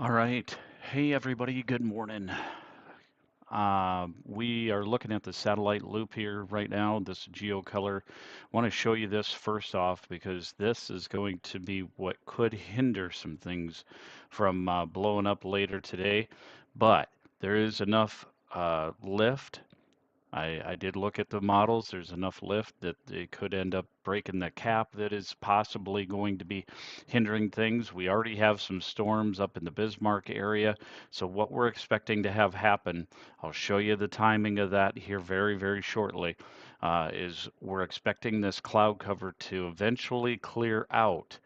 All right. Hey, everybody. Good morning. We are looking at the satellite loop here right now, this geocolor. Want to show you this first off because this is going to be what could hinder some things from blowing up later today. But there is enough lift. I did look at the models. There's enough lift that it could end up breaking the cap that is possibly going to be hindering things. We already have some storms up in the Bismarck area. So what we're expecting to have happen, I'll show you the timing of that here very, very shortly, is we're expecting this cloud cover to eventually clear out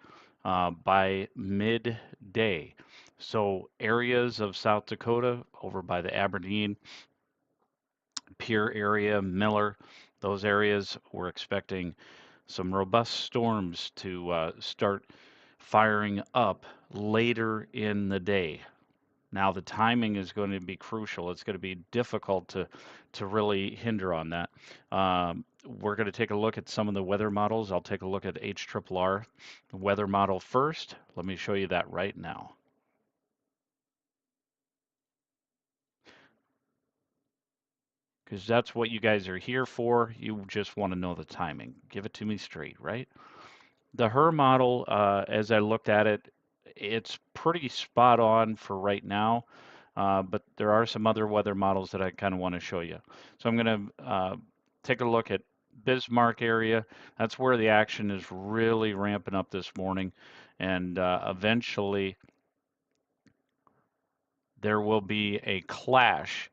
by midday. So areas of South Dakota over by the Aberdeen, Pierre area, Miller, those areas, we're expecting some robust storms to start firing up later in the day. Now, the timing is going to be crucial. It's going to be difficult to really hinder on that. We're going to take a look at some of the weather models. I'll take a look at HRRR weather model first. Let me show you that right now. Because that's what you guys are here for. You just want to know the timing. Give it to me straight, right? The HER model, as I looked at it, it's pretty spot on for right now, but there are some other weather models that I kind of want to show you. So I'm going to take a look at Bismarck area. That's where the action is really ramping up this morning, and eventually there will be a clash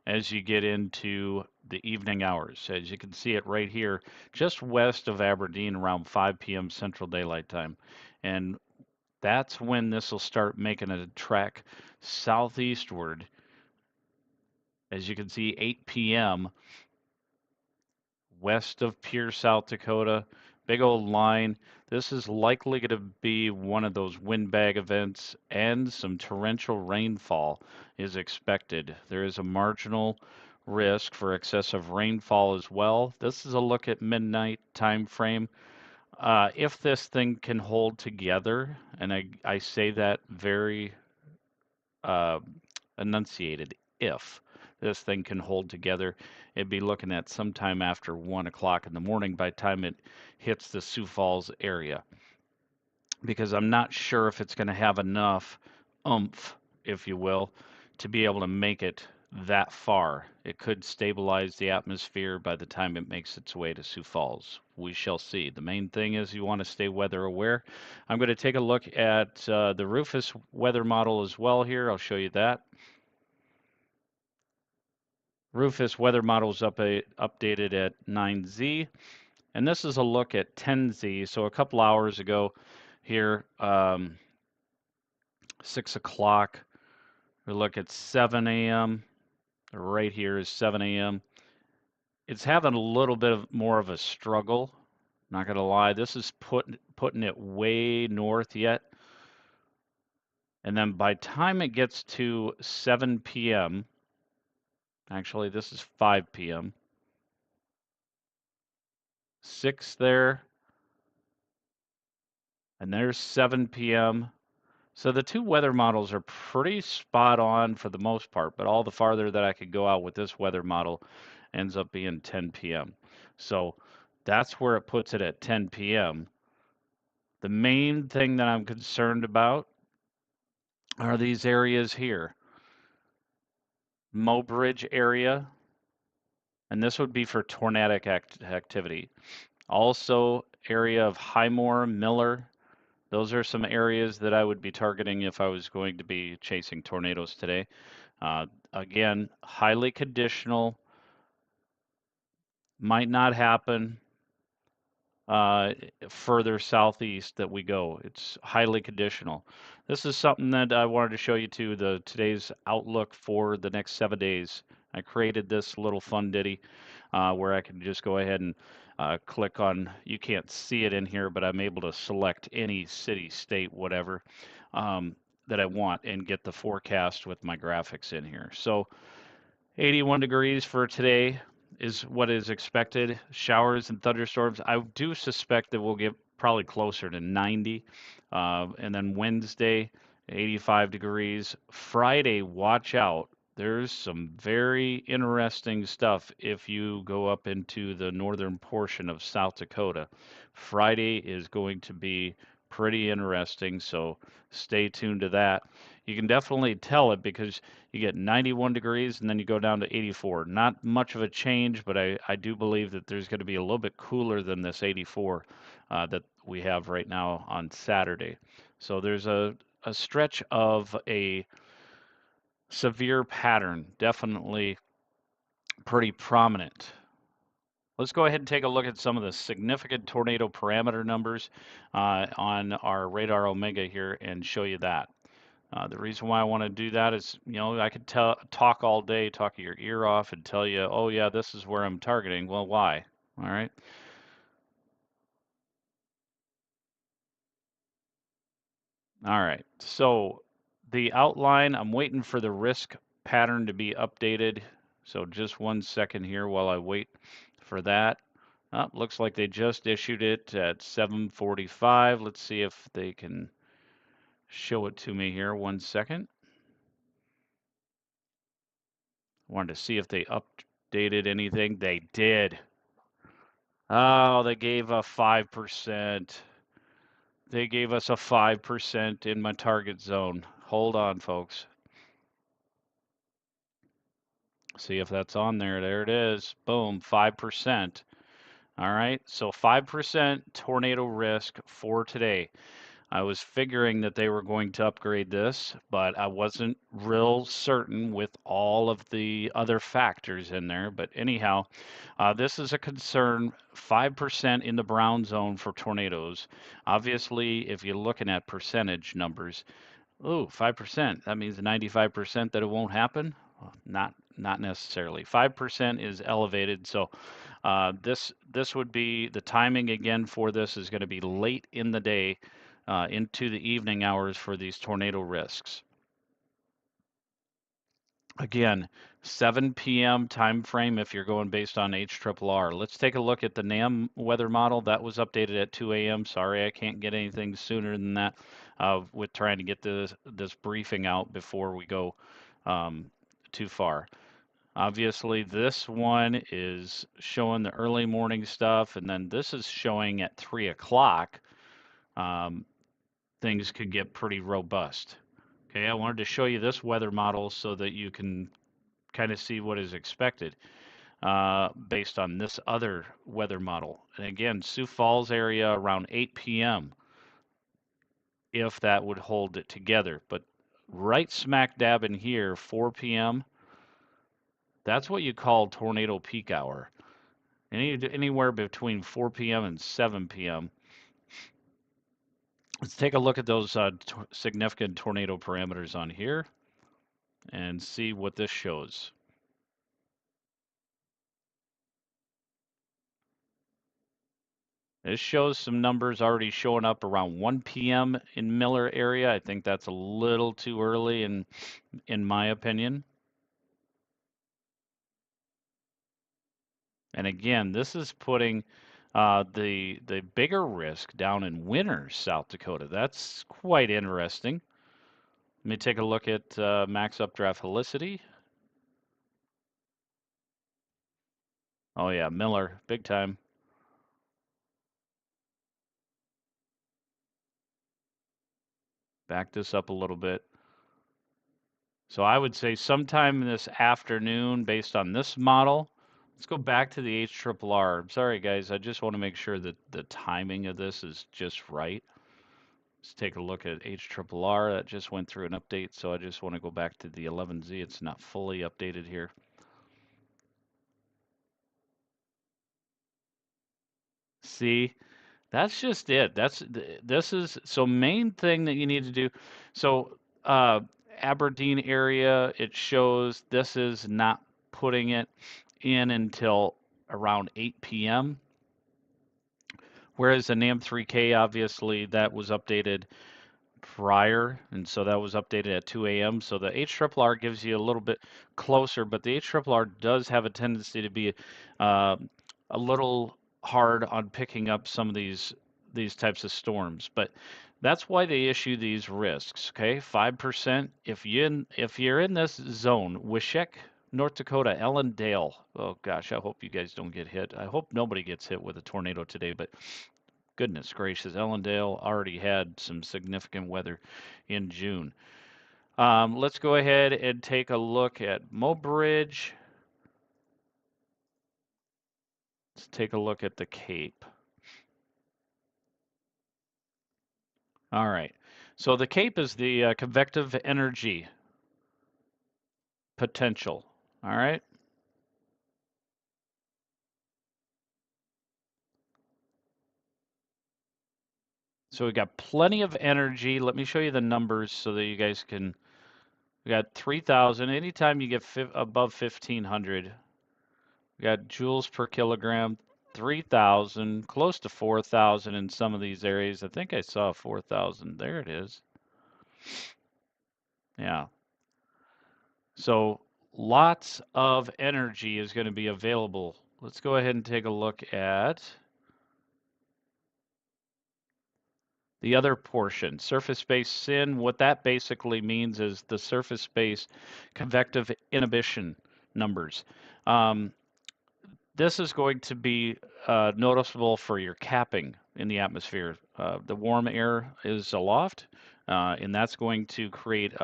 as you get into the evening hours. As you can see it right here, just west of Aberdeen around 5 p.m. Central Daylight Time. And that's when this will start making a trek southeastward. As you can see, 8 p.m. west of Pierre, South Dakota. Big old line. This is likely going to be one of those windbag events, and some torrential rainfall is expected. There is a marginal risk for excessive rainfall as well. This is a look at midnight time frame. If this thing can hold together, and I say that very uh, enunciated, if this thing can hold together, it'd be looking at sometime after 1 o'clock in the morning by the time it hits the Sioux Falls area. Because I'm not sure if it's going to have enough oomph, if you will, to be able to make it that far. It could stabilize the atmosphere by the time it makes its way to Sioux Falls. We shall see. The main thing is you want to stay weather aware. I'm going to take a look at the Rufus weather model as well here. I'll show you that. Rufus weather model is updated at 9Z. And this is a look at 10Z. So a couple hours ago here, 6 o'clock, we look at 7 a.m. Right here is 7 a.m. It's having a little bit of more of a struggle. Not going to lie. This is putting it way north yet. And then by time it gets to 7 p.m., actually this is 5 p.m., 6 there, and there's 7 p.m. So the two weather models are pretty spot on for the most part, but all the farther that I could go out with this weather model ends up being 10 p.m. So that's where it puts it at 10 p.m. The main thing that I'm concerned about are these areas here. Mobridge area, and this would be for tornadic activity. Also, area of Highmore, Miller. Those are some areas that I would be targeting if I was going to be chasing tornadoes today. Again, highly conditional, might not happen further southeast that we go. It's highly conditional. This is something that I wanted to show you too, today's outlook for the next 7 days. I created this little fun ditty where I can just go ahead and click on, you can't see it in here, but I'm able to select any city, state, whatever that I want and get the forecast with my graphics in here. So 81 degrees for today is what is expected. Showers and thunderstorms. I do suspect that we'll get probably closer to 90. And then Wednesday 85 degrees. Friday, watch out. There's some very interesting stuff if you go up into the northern portion of South Dakota. Friday is going to be pretty interesting, so stay tuned to that. You can definitely tell it because you get 91 degrees and then you go down to 84. Not much of a change, but I do believe that there's going to be a little bit cooler than this 84 that we have right now on Saturday. So there's a stretch of a severe pattern, definitely pretty prominent. Let's go ahead and take a look at some of the significant tornado parameter numbers on our radar omega here and show you that. The reason why I want to do that is, I could talk all day, talk your ear off and tell you, oh yeah, this is where I'm targeting. Well, why? All right. All right. So the outline, I'm waiting for the risk pattern to be updated. So just 1 second here while I wait for that. Oh, looks like they just issued it at 7:45. Let's see if they can show it to me here. 1 second. Wanted to see if they updated anything. They did. Oh, they gave a 5%. They gave us a 5% in my target zone. Hold on, folks. See if that's on there. There it is. Boom, 5%. All right, so 5% tornado risk for today. I was figuring that they were going to upgrade this, but I wasn't real certain with all of the other factors in there. But anyhow, this is a concern, 5% in the brown zone for tornadoes. Obviously, if you're looking at percentage numbers, oh, 5%, that means 95% that it won't happen? Well, not necessarily. 5% is elevated, so this would be the timing again for this is going to be late in the day into the evening hours for these tornado risks. Again, 7 p.m. time frame if you're going based on HRRR. Let's take a look at the NAM weather model. That was updated at 2 a.m. Sorry, I can't get anything sooner than that with trying to get this briefing out before we go too far. Obviously, this one is showing the early morning stuff, and then this is showing at 3 o'clock. Things could get pretty robust. Okay, I wanted to show you this weather model so that you can kind of see what is expected based on this other weather model. And again, Sioux Falls area around 8 p.m. if that would hold it together. But right smack dab in here, 4 p.m., that's what you call tornado peak hour. Anywhere between 4 p.m. and 7 p.m. Let's take a look at those significant tornado parameters on here and see what this shows. This shows some numbers already showing up around 1 p.m. in Miller area. I think that's a little too early in my opinion. And again, this is putting the bigger risk down in Winters, South Dakota. That's quite interesting. Let me take a look at max updraft helicity. Oh yeah, Miller, big time. Back this up a little bit. So I would say sometime this afternoon, based on this model, let's go back to the HRRR. I'm sorry, guys. I just want to make sure that the timing of this is just right. Let's take a look at HRRR. That just went through an update, so I just want to go back to the 11Z. It's not fully updated here. See, that's just it. This is so main thing that you need to do. So Aberdeen area, it shows this is not putting it in until around 8 p.m. Whereas the NAM 3K, obviously, that was updated prior, and so that was updated at 2 a.m. So the HRRR gives you a little bit closer, but the HRRR does have a tendency to be uh, a little hard on picking up some of these types of storms. But That's why they issue these risks, okay? 5%. If you're in this zone, Wishek, North Dakota, Ellendale. Oh gosh, I hope you guys don't get hit. I hope nobody gets hit with a tornado today, but goodness gracious, Ellendale already had some significant weather in June. Let's go ahead and take a look at Mobridge. Let's take a look at the Cape. All right. So the Cape is the convective energy potential. All right. So we got plenty of energy. Let me show you the numbers so that you guys can. We got 3,000. Anytime you get above 1,500, we got joules per kilogram. 3,000, close to 4,000 in some of these areas. I think I saw 4,000. There it is. Yeah. So lots of energy is going to be available. Let's go ahead and take a look at the other portion, surface-based SIN. What that basically means is the surface-based convective inhibition numbers. Um, this is going to be noticeable for your capping in the atmosphere. The warm air is aloft, and that's going to create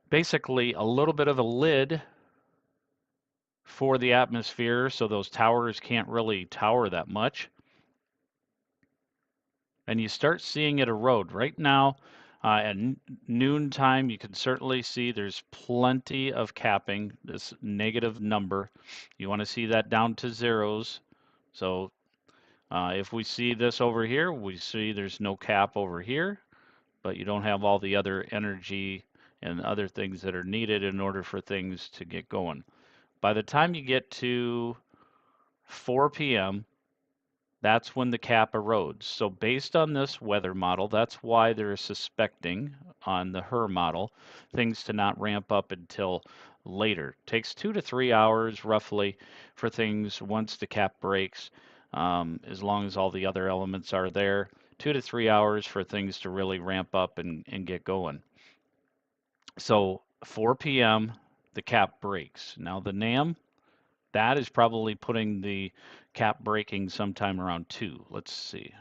basically a little bit of a lid for the atmosphere, so those towers can't really tower that much. And you start seeing it erode. Right now, at noontime, you can certainly see there's plenty of capping, this negative number. You want to see that down to zeros. So if we see this over here, we see there's no cap over here, but you don't have all the other energy and other things that are needed in order for things to get going. By the time you get to 4 p.m., that's when the cap erodes. So based on this weather model, that's why they're suspecting on the HER model things to not ramp up until later. It takes 2 to 3 hours roughly for things once the cap breaks, as long as all the other elements are there. 2 to 3 hours for things to really ramp up and get going. So 4 p.m., the cap breaks. Now the NAM, that is probably putting the cap breaking sometime around 2. Let's see.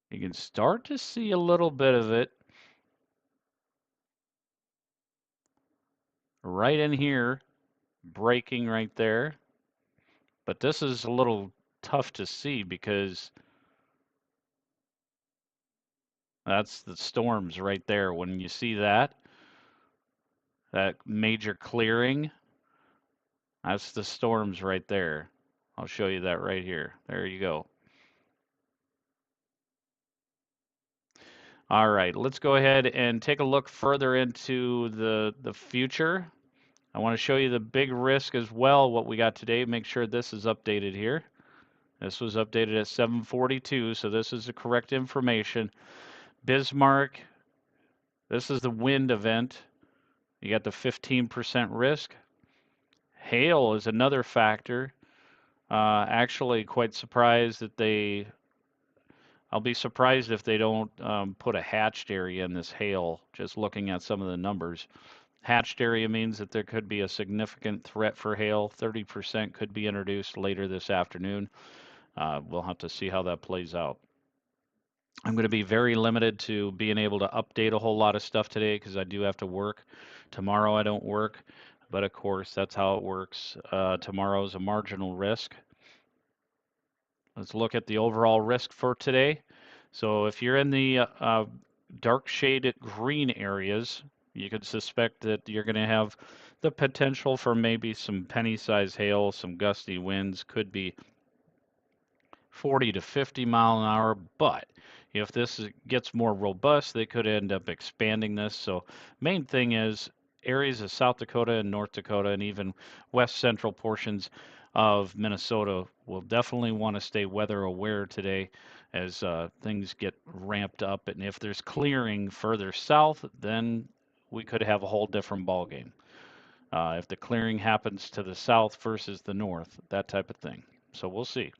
You can start to see a little bit of it right in here, breaking right there. But this is a little tough to see because that's the storms right there. When you see that major clearing, that's the storms right there. I'll show you that right here. There you go. All right, let's go ahead and take a look further into the future. I want to show you the big risk as well, what we got today. Make sure this is updated here. This was updated at 7:42, so this is the correct information. Bismarck, this is the wind event. You got the 15% risk. Hail is another factor. Actually, quite surprised that I'll be surprised if they don't put a hatched area in this hail, just looking at some of the numbers. Hatched area means that there could be a significant threat for hail. 30% could be introduced later this afternoon. We'll have to see how that plays out. I'm going to be very limited to being able to update a whole lot of stuff today because I do have to work. Tomorrow I don't work, but of course that's how it works. Tomorrow is a marginal risk. Let's look at the overall risk for today. So if you're in the dark shaded green areas, you could suspect that you're going to have the potential for maybe some penny-sized hail, some gusty winds, could be 40 to 50 mile an hour, but if this gets more robust, they could end up expanding this. So main thing is areas of South Dakota and North Dakota and even west central portions of Minnesota will definitely want to stay weather aware today as things get ramped up. And if there's clearing further south, then we could have a whole different ball game. If the clearing happens to the south versus the north, that type of thing. So we'll see.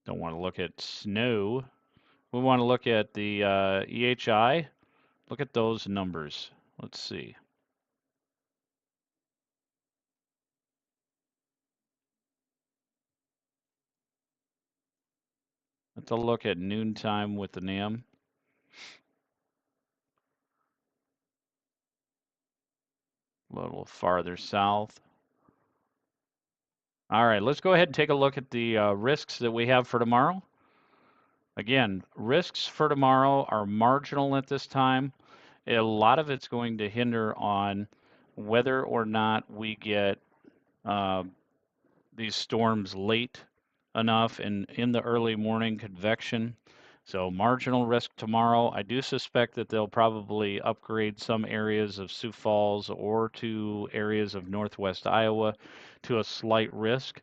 Don't want to look at snow. We want to look at the EHI. Look at those numbers. Let's see. Let's look at noontime with the NAM. A little farther south. All right, let's go ahead and take a look at the risks that we have for tomorrow. Again, risks for tomorrow are marginal at this time. A lot of it's going to hinder on whether or not we get uh, these storms late enough and in the early morning convection. So marginal risk tomorrow. I do suspect that they'll probably upgrade some areas of Sioux Falls or to areas of northwest Iowa to a slight risk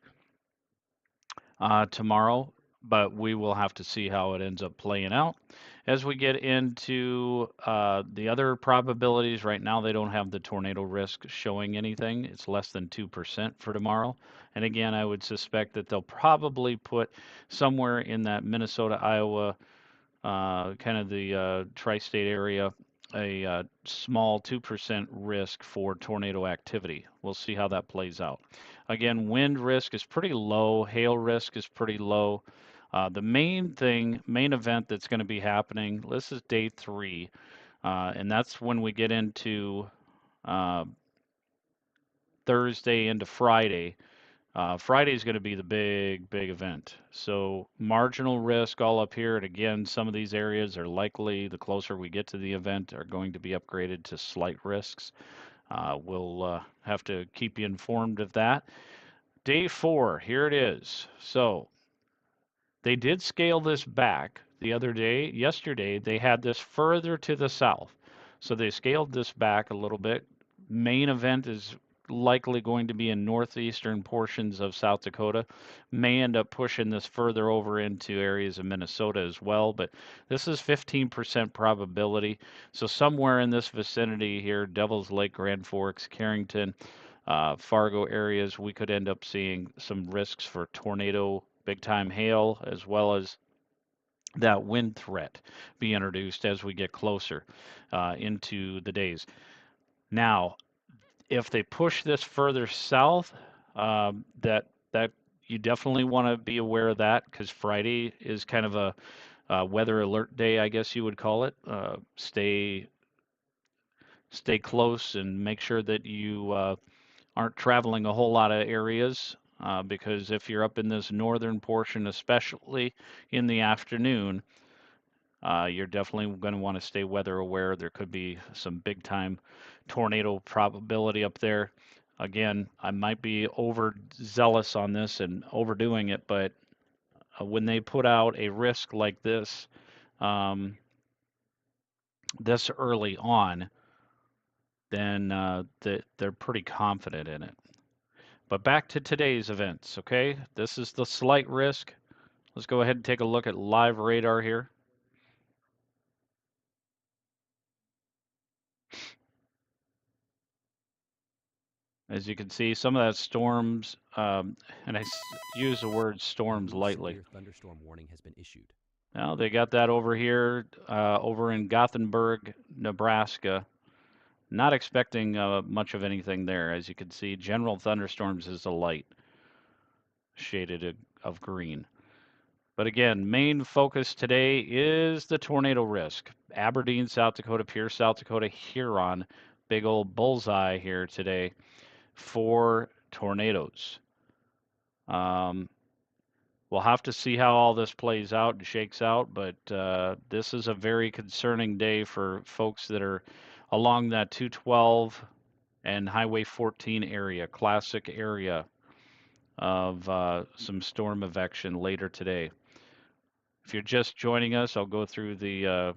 tomorrow, but we will have to see how it ends up playing out. As we get into the other probabilities, right now they don't have the tornado risk showing anything. It's less than 2% for tomorrow. And again, I would suspect that they'll probably put somewhere in that Minnesota, Iowa, kind of the tri-state area, a small 2% risk for tornado activity. We'll see how that plays out. Again, wind risk is pretty low, hail risk is pretty low. The main event that's going to be happening, this is day 3, and that's when we get into uh, Thursday into Friday. Friday is going to be the big event. So marginal risk all up here. And again, some of these areas are likely, the closer we get to the event, are going to be upgraded to slight risks. We'll have to keep you informed of that. Day 4, here it is. So they did scale this back the other day. Yesterday, they had this further to the south. So they scaled this back a little bit. Main event is likely going to be in northeastern portions of South Dakota. May end up pushing this further over into areas of Minnesota as well, but this is 15% probability. So somewhere in this vicinity here, Devil's Lake, Grand Forks, Carrington, Fargo areas, we could end up seeing some risks for tornado, big time hail, as well as that wind threat be introduced as we get closer into the days. Now, if they push this further south, that you definitely want to be aware of that because Friday is kind of a weather alert day, I guess you would call it. Stay close and make sure that you aren't traveling a whole lot of areas because if you're up in this northern portion, especially in the afternoon, you're definitely going to want to stay weather aware. There could be some big time tornado probability up there. Again, I might be overzealous on this and overdoing it, but when they put out a risk like this, um, this early on, then they're pretty confident in it. But back to today's events, okay? This is the slight risk. Let's go ahead and take a look at live radar here. As you can see, some of that storms, and I use the word storms lightly. Severe thunderstorm warning has been issued. Now they got that over here, over in Gothenburg, Nebraska. Not expecting much of anything there. As you can see, general thunderstorms is a light, shaded of green. But again, main focus today is the tornado risk. Aberdeen, South Dakota, Pierce, South Dakota, Huron. Big old bullseye here today for tornadoes. Um, we'll have to see how all this plays out and shakes out, but this is a very concerning day for folks that are along that 212 and Highway 14 area, classic area of some storm evection later today. If you're just joining us, I'll go through the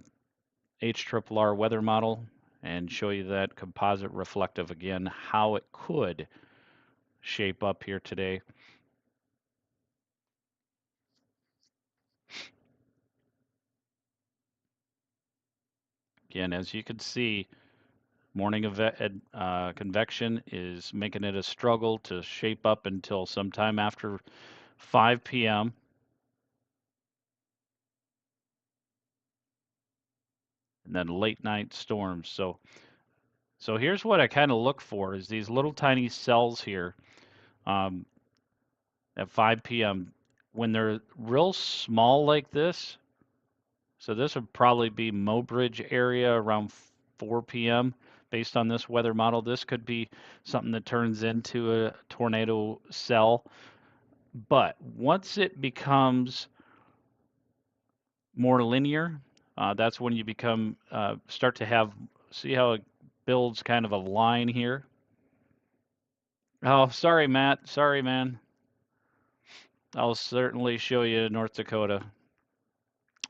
HRRR weather model and show you that composite reflective again, how it could shape up here today. Again, as you can see, morning convection is making it a struggle to shape up until sometime after 5 p.m. and then late night storms. So here's what I kind of look for is these little tiny cells here um, at 5 p.m. When they're real small like this, so this would probably be Mobridge area around 4 p.m. Based on this weather model. This could be something that turns into a tornado cell. But once it becomes more linear, that's when you start to have, see how it builds kind of a line here. Oh, sorry, Matt. Sorry, man. I'll certainly show you North Dakota.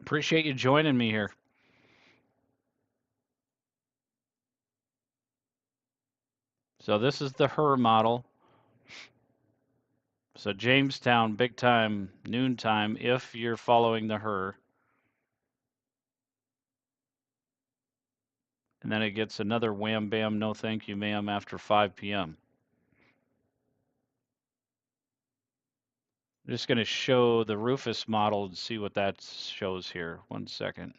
Appreciate you joining me here. So this is the HER model. So Jamestown, big time, noon time, if you're following the HER. And then it gets another wham bam, no thank you, ma'am, after 5 p.m. I'm just going to show the Rufus model and see what that shows here. 1 second.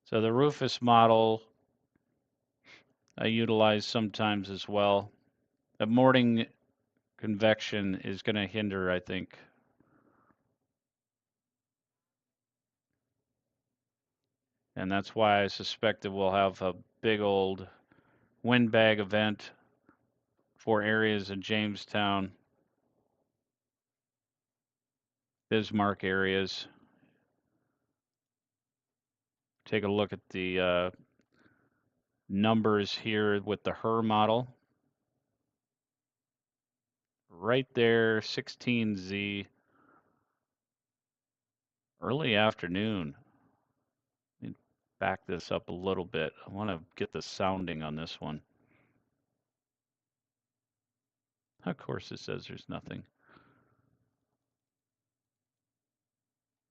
So the Rufus model I utilize sometimes as well. A morning convection is going to hinder, I think. And that's why I suspect that we'll have a big old windbag event for areas in Jamestown, Bismarck areas. Take a look at the numbers here with the HER model. Right there, 16Z, early afternoon. Let me back this up a little bit. I want to get the sounding on this one. Of course, it says there's nothing.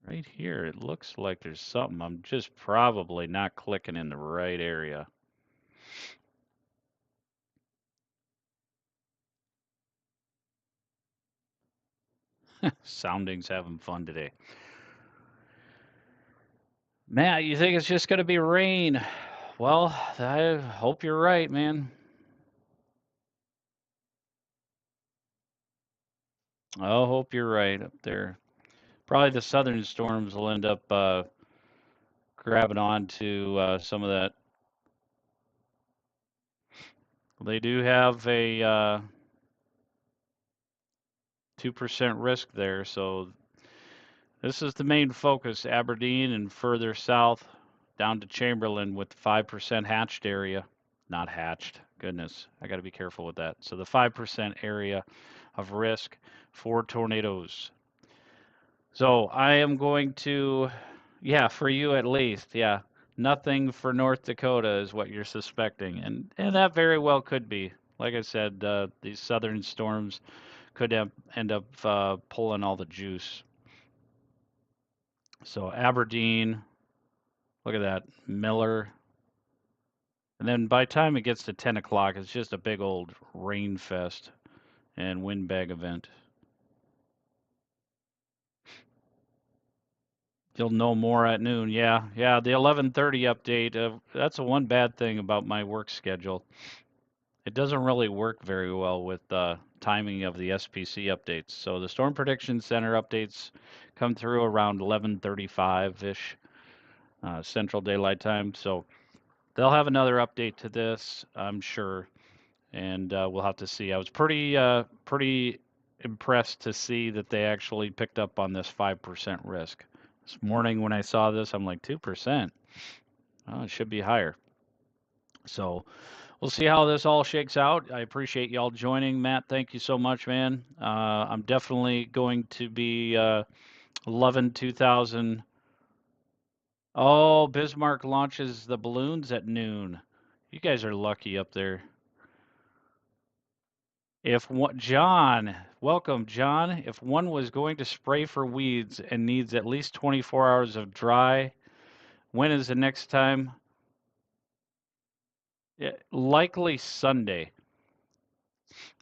Right here, it looks like there's something. I'm just probably not clicking in the right area. Sounding's having fun today. Matt, you think it's just going to be rain? Well, I hope you're right, man. I hope you're right up there. Probably the southern storms will end up grabbing on to some of that. They do have a 2% risk there, so this is the main focus, Aberdeen and further south down to Chamberlain with 5% hatched area. Not hatched, goodness, I got to be careful with that. So the 5% area of risk for tornadoes. So I am going to, yeah, for you at least, yeah, nothing for North Dakota is what you're suspecting, and that very well could be. Like I said, these southern storms could end up pulling all the juice. So Aberdeen, look at that, Miller. And then by the time it gets to 10 o'clock, it's just a big old rain fest and windbag event. You'll know more at noon. Yeah, yeah, the 11:30 update. That's the one bad thing about my work schedule. It doesn't really work very well with timing of the SPC updates. So the Storm Prediction Center updates come through around 11:35-ish Central Daylight Time. So they'll have another update to this, I'm sure, and we'll have to see. I was pretty impressed to see that they actually picked up on this 5% risk. This morning when I saw this, I'm like 2%. Oh, it should be higher. So we'll see how this all shakes out. I appreciate y'all joining. Matt, thank you so much, man. I'm definitely going to be loving 2000. Oh, Bismarck launches the balloons at noon. You guys are lucky up there. If one, John, welcome, John. If one was going to spray for weeds and needs at least 24 hours of dry, when is the next time? Likely Sunday.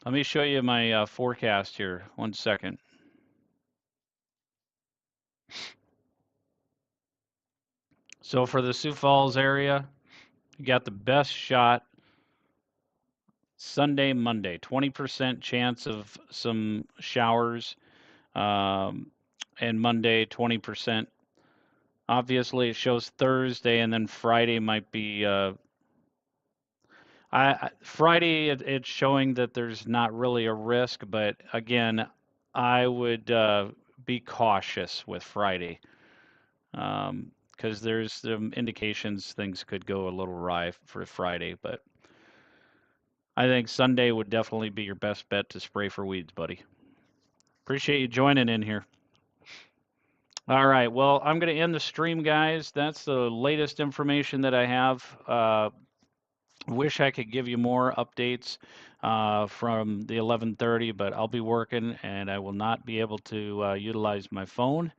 Let me show you my forecast here. 1 second. So for the Sioux Falls area, you got the best shot Sunday, Monday. 20% chance of some showers, um, and Monday 20%. Obviously, it shows Thursday, and then Friday might be. Friday, it's showing that there's not really a risk, but again, I would be cautious with Friday, because there's some indications things could go a little awry for Friday. But I think Sunday would definitely be your best bet to spray for weeds, buddy. Appreciate you joining in here. All right, well, I'm going to end the stream, guys. That's the latest information that I have. Wish I could give you more updates from the 11:30, but I'll be working and I will not be able to utilize my phone,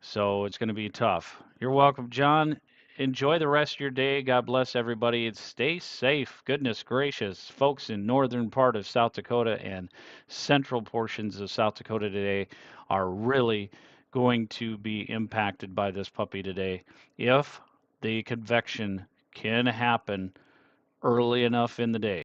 so it's going to be tough. You're welcome, John. Enjoy the rest of your day. God bless everybody and stay safe. Goodness gracious, folks in northern part of South Dakota and central portions of South Dakota today are really going to be impacted by this puppy today. If the convection can happen early enough in the day.